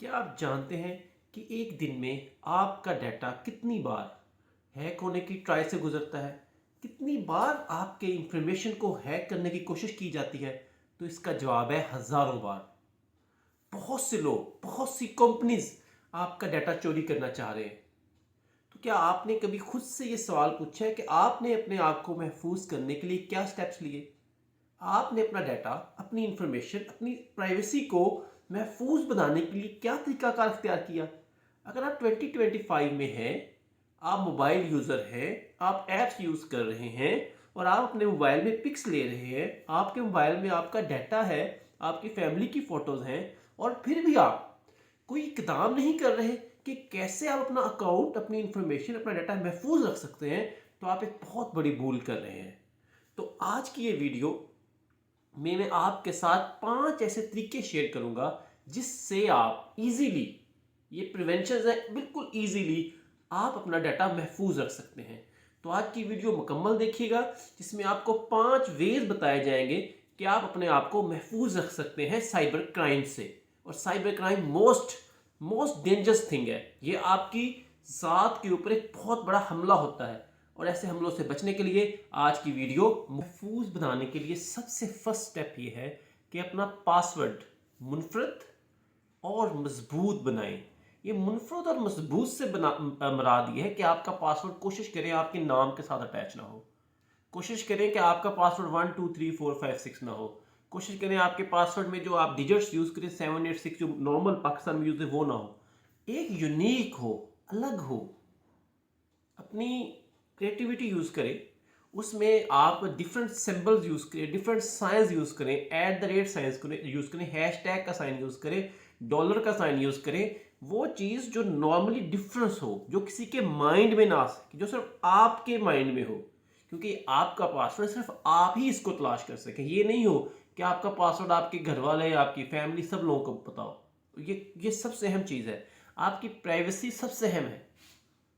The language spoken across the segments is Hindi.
क्या आप जानते हैं कि एक दिन में आपका डाटा कितनी बार हैक होने की ट्राई से गुजरता है? कितनी बार आपके इंफॉर्मेशन को हैक करने की कोशिश की जाती है? तो इसका जवाब है हजारों बार। बहुत से लोग, बहुत सी कंपनीज आपका डाटा चोरी करना चाह रहे हैं। तो क्या आपने कभी खुद से ये सवाल पूछा है कि आपने अपने आप को महफूज करने के लिए क्या स्टेप्स लिए? आपने अपना डाटा, अपनी इंफॉर्मेशन, अपनी प्राइवेसी को महफूज बनाने के लिए क्या तरीकाकार अख्तियार किया? अगर आप 2025 में हैं, आप मोबाइल यूज़र हैं, आप ऐप्स यूज़ कर रहे हैं और आप अपने मोबाइल में पिक्स ले रहे हैं, आपके मोबाइल में आपका डाटा है, आपकी फैमिली की फ़ोटोज़ हैं, और फिर भी आप कोई इकदाम नहीं कर रहे कि कैसे आप अपना अकाउंट, अपनी इंफॉर्मेशन, अपना डाटा महफूज रख सकते हैं, तो आप एक बहुत बड़ी भूल कर रहे हैं। तो आज की ये वीडियो में मैं आपके साथ 5 ऐसे तरीके शेयर करूंगा जिससे आप इजीली, ये प्रिवेंशन है, बिल्कुल इजीली आप अपना डाटा महफूज रख सकते हैं। तो आज की वीडियो मुकम्मल देखिएगा, जिसमें आपको 5 वेज बताए जाएंगे कि आप अपने आप को महफूज रख सकते हैं साइबर क्राइम से। और cyber crime most most dangerous thing है। ये आपकी ज़ात के ऊपर एक बहुत बड़ा हमला होता है, और ऐसे हमलों से बचने के लिए आज की वीडियो महफूज बनाने के लिए सबसे फर्स्ट स्टेप ये है कि अपना पासवर्ड मुनफरद और मजबूत बनाएं। ये मुनफरद और मजबूत से मुराद ये है कि आपका पासवर्ड, कोशिश करें आपके नाम के साथ अटैच ना हो। कोशिश करें कि आपका पासवर्ड 1 2 3 4 5 6 ना हो। कोशिश करें आपके पासवर्ड में जो आप डिजिट्स यूज़ करें 7 8 6 जो नॉर्मल पाकिस्तान में यूज़ है वो ना हो। एक यूनिक हो, अलग हो। अपनी क्रिएटिविटी यूज़ करें, उसमें आप डिफरेंट सिंबल्स यूज़ करें, डिफरेंट साइंस यूज़ करें, at the rate science use करें, हैशटैग का साइन यूज़ करें, डॉलर का साइन यूज़ करें। वो चीज़ जो नॉर्मली डिफरेंस हो, जो किसी के माइंड में ना आ सके, जो सिर्फ आपके माइंड में हो, क्योंकि आपका पासवर्ड सिर्फ आप ही इसको तलाश कर सकें। ये नहीं हो कि आपका पासवर्ड आपके घर वाले, आपकी फैमिली, सब लोगों को बताओ। ये सबसे अहम चीज़ है। आपकी प्राइवेसी सबसे अहम है।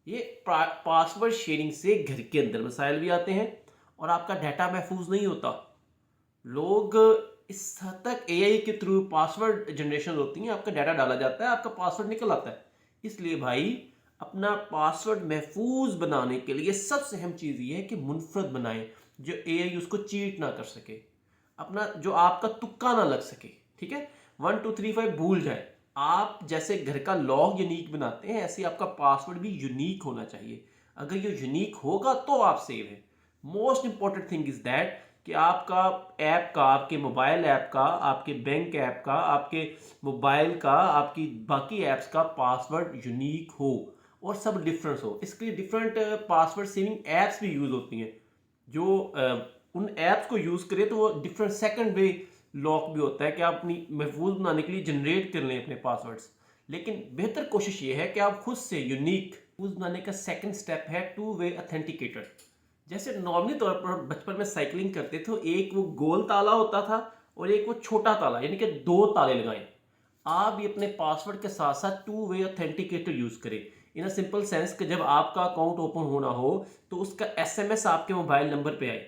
ये पासवर्ड शेयरिंग से घर के अंदर मसाइल भी आते हैं और आपका डाटा महफूज नहीं होता। लोग इस हद तक एआई के थ्रू पासवर्ड जनरेशन होती हैं, आपका डाटा डाला जाता है, आपका पासवर्ड निकल आता है। इसलिए भाई, अपना पासवर्ड महफूज बनाने के लिए सबसे अहम चीज़ ये है कि मुनफरद बनाएं, जो एआई उसको चीट ना कर सके, अपना जो आपका तुक्का ना लग सके। ठीक है, 1 2 3 5 भूल जाए। आप जैसे घर का लॉग यूनिक बनाते हैं, ऐसे आपका पासवर्ड भी यूनिक होना चाहिए। अगर ये यूनिक होगा तो आप सेव है। Most important thing is that कि आपका ऐप का, आपके मोबाइल ऐप का, आपके बैंक ऐप का, आपके मोबाइल का, आपकी बाकी ऐप्स का पासवर्ड यूनिक हो और सब डिफरेंस हो। इसके लिए डिफरेंट पासवर्ड सेविंग ऐप्स भी यूज़ होती हैं। जो उन ऐप्स को यूज़ करें तो वो डिफरेंट सेकंड वे लॉक भी होता है कि आप अपनी महफूज बनाने के लिए जनरेट कर लें अपने पासवर्ड्स। लेकिन बेहतर कोशिश ये है कि आप खुद से यूनिक महफूज बनाने का सेकंड स्टेप है टू वे अथेंटिकेटर। जैसे नॉर्मली तौर पर बचपन में साइकिलिंग करते थे, एक वो गोल ताला होता था और एक वो छोटा ताला, यानी कि 2 ताले लगाएं। आप भी अपने पासवर्ड के साथ साथ टू वे ऑथेंटिकेटर यूज करें। इन अ सिंपल सेंस कि जब आपका अकाउंट ओपन होना हो तो उसका एसएमएस आपके मोबाइल नंबर पे आए,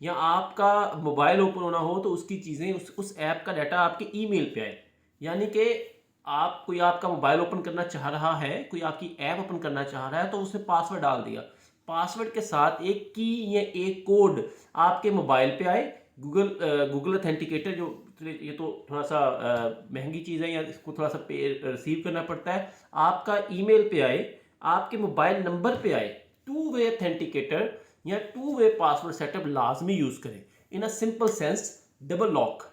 या आपका मोबाइल ओपन होना हो तो उसकी चीज़ें, उस ऐप का डाटा आपके ईमेल पे आए। यानी कि आप, कोई आपका मोबाइल ओपन करना चाह रहा है, कोई आपकी ऐप ओपन करना चाह रहा है, तो उसने पासवर्ड डाल दिया। पासवर्ड के साथ एक की या एक कोड आपके मोबाइल पे आए। गूगल अथेंटिकेटर, जो ये तो थोड़ा सा महंगी चीज़ है, या इसको थोड़ा सा पे रिसीव करना पड़ता है, आपका ईमेल पे आए, आपके मोबाइल नंबर पे आए। टू वे अथेंटिकेटर या टू वे पासवर्ड सेटअप लाजमी यूज़ करें। In a simple sense, double lock,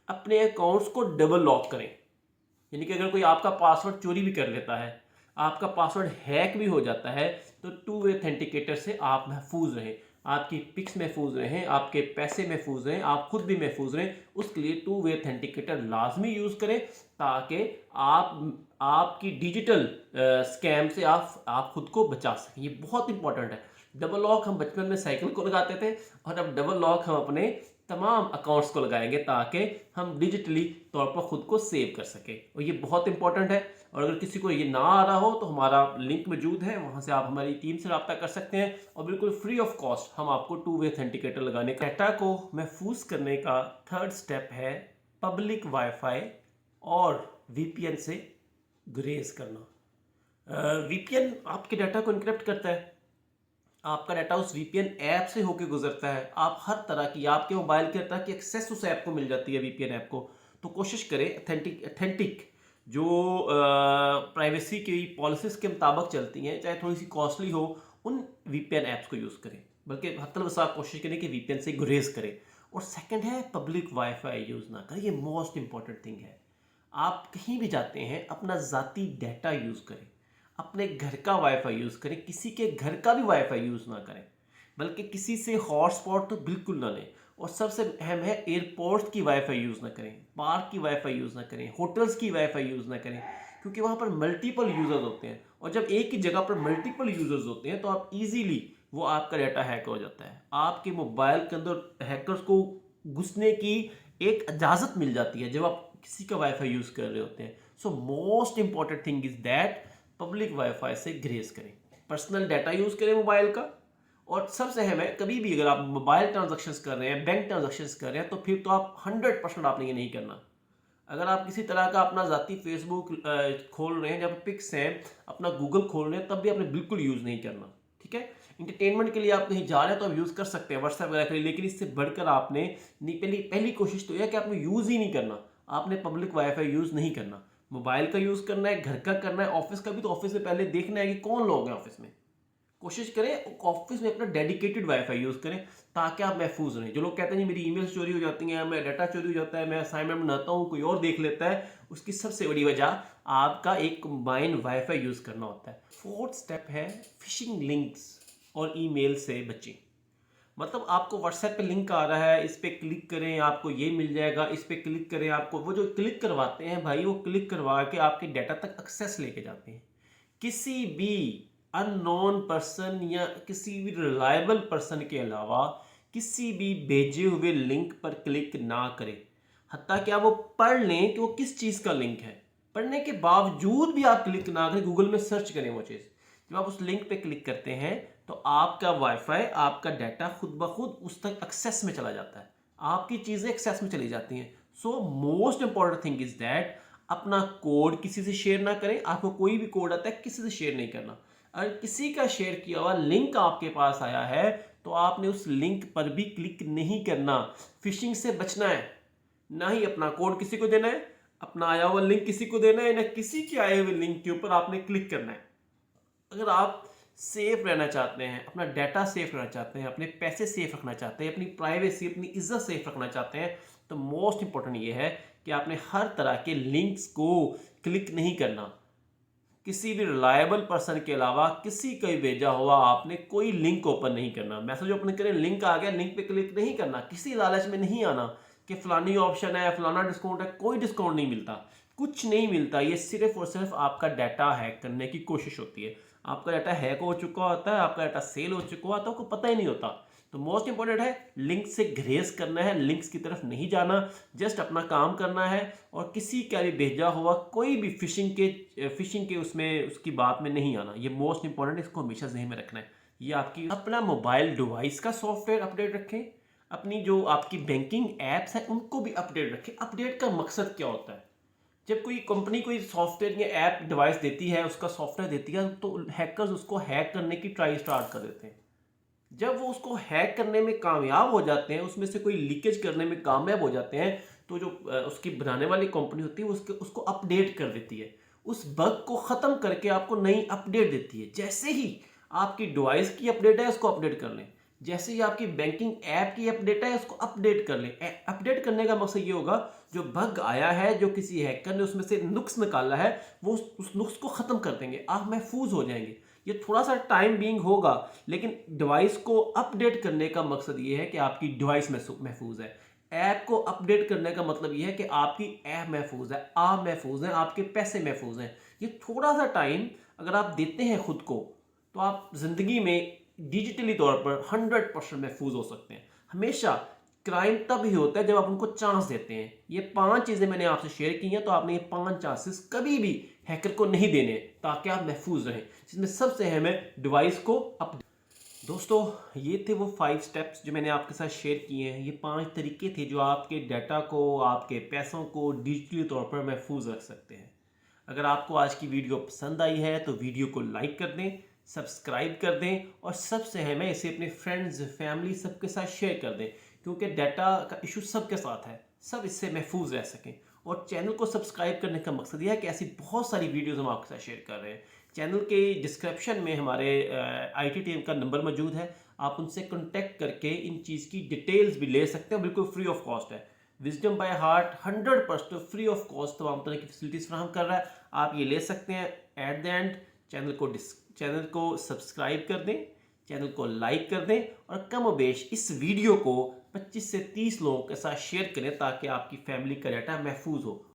अपने अकाउंट्स को डबल लॉक करें। यानी कि अगर कोई आपका पासवर्ड चोरी भी कर लेता है, आपका पासवर्ड हैक भी हो जाता है, तो टू वे ऑथेंटिकेटर से आप महफूज रहें, आपकी पिक्स महफूज रहें, आपके पैसे महफूज रहें, आप खुद भी महफूज रहें। उसके लिए टू वे ऑथेंटिकेटर लाजमी यूज़ करें, ताकि आपकी डिजिटल स्कैम से आप खुद को बचा सकें। ये बहुत इंपॉर्टेंट है। डबल लॉक हम बचपन में साइकिल को लगाते थे, और अब डबल लॉक हम अपने तमाम अकाउंट्स को लगाएंगे ताकि हम डिजिटली तौर पर खुद को सेव कर सकें। और ये बहुत इंपॉर्टेंट है। और अगर किसी को ये ना आ रहा हो तो हमारा लिंक मौजूद है, वहाँ से आप हमारी टीम से रब्ता कर सकते हैं, और बिल्कुल फ्री ऑफ कॉस्ट हम आपको टू वे ऑथेंटिकेटर लगाने का। डाटा को महफूज करने का थर्ड स्टेप है पब्लिक वाईफाई और वीपीएन से ग्रेज करना। वीपीएन आपके डाटा को इनक्रिप्ट करता है, आपका डाटा उस वीपीएन ऐप से होकर गुजरता है। आप हर तरह की, आपके मोबाइल की हर तरह की एक्सेस उस ऐप को मिल जाती है वीपीएन ऐप को। तो कोशिश करें अथेंटिक जो प्राइवेसी की पॉलिसीज़ के मुताबिक चलती हैं, चाहे थोड़ी सी कॉस्टली हो, उन वीपीएन ऐप्स को यूज़ करें। बल्कि हत्तल वसा कोशिश करें कि वीपीएन से गुरेज करें। और सेकंड है पब्लिक वाईफाई यूज़ ना करें। ये मोस्ट इंपॉर्टेंट थिंग है। आप कहीं भी जाते हैं अपना ज़ाती डाटा यूज़ करें, अपने घर का वाईफाई यूज़ करें, किसी के घर का भी वाईफाई यूज़ ना करें, बल्कि किसी से हॉटस्पॉट तो बिल्कुल ना लें। और सबसे अहम है एयरपोर्ट की वाईफाई यूज़ ना करें, पार्क की वाईफाई यूज़ ना करें, होटल्स की वाईफाई यूज़ ना करें, क्योंकि वहाँ पर मल्टीपल यूज़र्स होते हैं। और जब एक ही जगह पर मल्टीपल यूज़र्स होते हैं तो आप इजीली वो आपका डाटा हैक हो जाता है। आपके मोबाइल के अंदर हैकर्स को घुसने की एक इजाज़त मिल जाती है जब आप किसी का वाईफाई यूज़ कर रहे होते हैं। So most important thing is that public wifi से ग्रेज करें, पर्सनल डाटा यूज़ करें मोबाइल का। और सबसे अहम है, कभी भी अगर आप मोबाइल ट्रांजैक्शंस कर रहे हैं, बैंक ट्रांजैक्शंस कर रहे हैं, तो फिर तो आप 100% आपने ये नहीं करना। अगर आप किसी तरह का अपना ज़ाती फेसबुक खोल रहे हैं, जब पिक्स हैं, अपना गूगल खोल रहे हैं, तब भी आपने बिल्कुल यूज़ नहीं करना। ठीक है, इंटरटेनमेंट के लिए आप कहीं जा रहे हैं तो आप यूज़ कर सकते हैं व्हाट्सएप वगैरह के लिए, लेकिन इससे बढ़कर आपने नहीं, पहली कोशिश तो यह है कि आपने यूज़ ही नहीं करना। आपने पब्लिक वाईफाई यूज़ नहीं करना। मोबाइल का यूज़ करना है, घर का करना है, ऑफिस का भी। तो ऑफिस में पहले देखना है कि कौन लोग हैं ऑफिस में। कोशिश करें ऑफिस में अपना डेडिकेटेड वाईफाई यूज़ करें, ताकि आप महफूज रहें। जो लोग कहते हैं जी मेरी ईमेल्स चोरी हो जाती हैं, मैं डाटा चोरी हो जाता है, मैं असाइनमेंट बनाता हूँ, कोई और देख लेता है, उसकी सबसे बड़ी वजह आपका एक कंबाइंड वाईफाई यूज़ करना होता है। फोर्थ स्टेप है फिशिंग लिंक्स और ईमेल से बचें। मतलब आपको व्हाट्सएप पे लिंक आ रहा है, इस पर क्लिक करें आपको ये मिल जाएगा, इस पर क्लिक करें आपको, वो जो क्लिक करवाते हैं भाई, वो क्लिक करवा के आपके डाटा तक एक्सेस लेके जाते हैं। किसी भी अननोन पर्सन या किसी भी रिलायबल पर्सन के अलावा किसी भी भेजे हुए लिंक पर क्लिक ना करें। हत्ता क्या वो पढ़ लें कि वो किस चीज़ का लिंक है, पढ़ने के बावजूद भी आप क्लिक ना करें, गूगल में सर्च करें वो चीज़। जब आप उस लिंक पे क्लिक करते हैं तो आपका वाईफाई, आपका डाटा खुद ब खुद उस तक एक्सेस में चला जाता है, आपकी चीज़ें एक्सेस में चली जाती हैं। So most important thing is that अपना कोड किसी से शेयर ना करें। आपको कोई भी कोड आता है किसी से शेयर नहीं करना। अगर किसी का शेयर किया हुआ लिंक आपके पास आया है तो आपने उस लिंक पर भी क्लिक नहीं करना। फिशिंग से बचना है, ना ही अपना कोड किसी को देना है, अपना आया हुआ लिंक किसी को देना है, ना किसी के आए हुए लिंक के ऊपर आपने क्लिक करना है। अगर आप सेफ रहना चाहते हैं, अपना डाटा सेफ रखना चाहते हैं, अपने पैसे सेफ रखना चाहते हैं, अपनी प्राइवेसी, अपनी इज्जत सेफ रखना चाहते हैं, तो मोस्ट इंपॉर्टेंट ये है कि आपने हर तरह के लिंक्स को क्लिक नहीं करना। किसी भी रिलायबल पर्सन के अलावा किसी का भी भेजा हुआ आपने कोई लिंक ओपन नहीं करना। मैसेज ओपन करें, लिंक आ गया, लिंक पे क्लिक नहीं करना। किसी लालच में नहीं आना कि फलानी ऑप्शन है, फलाना डिस्काउंट है। कोई डिस्काउंट नहीं मिलता, कुछ नहीं मिलता। ये सिर्फ और सिर्फ आपका डाटा हैक करने की कोशिश होती है। आपका डाटा हैक हो चुका होता है, आपका डाटा सेल हो चुका होता है, आपको पता ही नहीं होता। तो मोस्ट इंपॉर्टेंट है लिंक से ग्रेस करना है, लिंक्स की तरफ नहीं जाना, जस्ट अपना काम करना है। और किसी का भी भेजा हुआ कोई भी फिशिंग के उसमें उसकी बात में नहीं आना। ये मोस्ट इंपॉर्टेंट, इसको हमेशा ज़हन में रखना है। ये आपकी अपना मोबाइल डिवाइस का सॉफ्टवेयर अपडेट रखें, अपनी जो आपकी बैंकिंग एप्स है उनको भी अपडेट रखें। अपडेट का मकसद क्या होता है? जब कोई कंपनी कोई सॉफ्टवेयर या ऐप डिवाइस देती है, उसका सॉफ्टवेयर देती है, तो हैकर्स उसको हैक करने की ट्राई स्टार्ट कर देते हैं। जब वो उसको हैक करने में कामयाब हो जाते हैं, उसमें से कोई लीकेज करने में कामयाब हो जाते हैं, तो जो उसकी बनाने वाली कंपनी होती है उसको अपडेट कर देती है, उस बग को ख़त्म करके आपको नई अपडेट देती है। जैसे ही आपकी डिवाइस की अपडेट है उसको अपडेट कर लें, जैसे ही आपकी बैंकिंग ऐप की अपडेट है उसको अपडेट कर लें। अपडेट करने का मकसद ये होगा जो बग आया है, जो किसी हैकर ने उसमें से नुक्स निकाला है, वो उस नुक्स को ख़त्म कर देंगे, आप महफूज हो जाएंगे। ये थोड़ा सा टाइम बीइंग होगा, लेकिन डिवाइस को अपडेट करने का मकसद ये है कि आपकी डिवाइस महफूज है। ऐप को अपडेट करने का मतलब ये है कि आपकी ऐप महफूज है, आप महफूज हैं, आपके पैसे महफूज हैं। ये थोड़ा सा टाइम अगर आप देते हैं खुद को, तो आप ज़िंदगी में डिजिटली तौर पर 100% महफूज हो सकते हैं। हमेशा क्राइम तब ही होता है जब आप उनको चांस देते हैं। ये 5 चीज़ें मैंने आपसे शेयर की हैं, तो आपने ये 5 चांसेस कभी भी हैकर को नहीं देने, ताकि आप महफूज रहें। जिसमें सबसे अहम है डिवाइस को अपडेट। दोस्तों, ये थे वो 5 स्टेप्स जो मैंने आपके साथ शेयर किए हैं। ये 5 तरीके थे जो आपके डाटा को, आपके पैसों को डिजिटली तौर पर महफूज रख सकते हैं। अगर आपको आज की वीडियो पसंद आई है तो वीडियो को लाइक कर दें, सब्सक्राइब कर दें और सबसे अहम है इसे अपने फ्रेंड्स, फैमिली सबके साथ शेयर कर दें, क्योंकि डाटा का इशू सबके साथ है, सब इससे महफूज रह सकें। और चैनल को सब्सक्राइब करने का मकसद यह है कि ऐसी बहुत सारी वीडियोस हम आपके साथ शेयर कर रहे हैं। चैनल के डिस्क्रिप्शन में हमारे आईटी टीम का नंबर मौजूद है, आप उनसे कॉन्टैक्ट करके इन चीज़ की डिटेल्स भी ले सकते हैं, बिल्कुल फ्री ऑफ कॉस्ट है। Wisdom by heart 100% free of cost तमाम तरह की फैसिलिटीज़ फराहम कर रहा है, आप ये ले सकते हैं। एट द एंड चैनल को सब्सक्राइब कर दें, चैनल को लाइक कर दें और कम बेश इस वीडियो को 25 से 30 लोगों के साथ शेयर करें ताकि आपकी फैमिली का डाटा महफूज हो।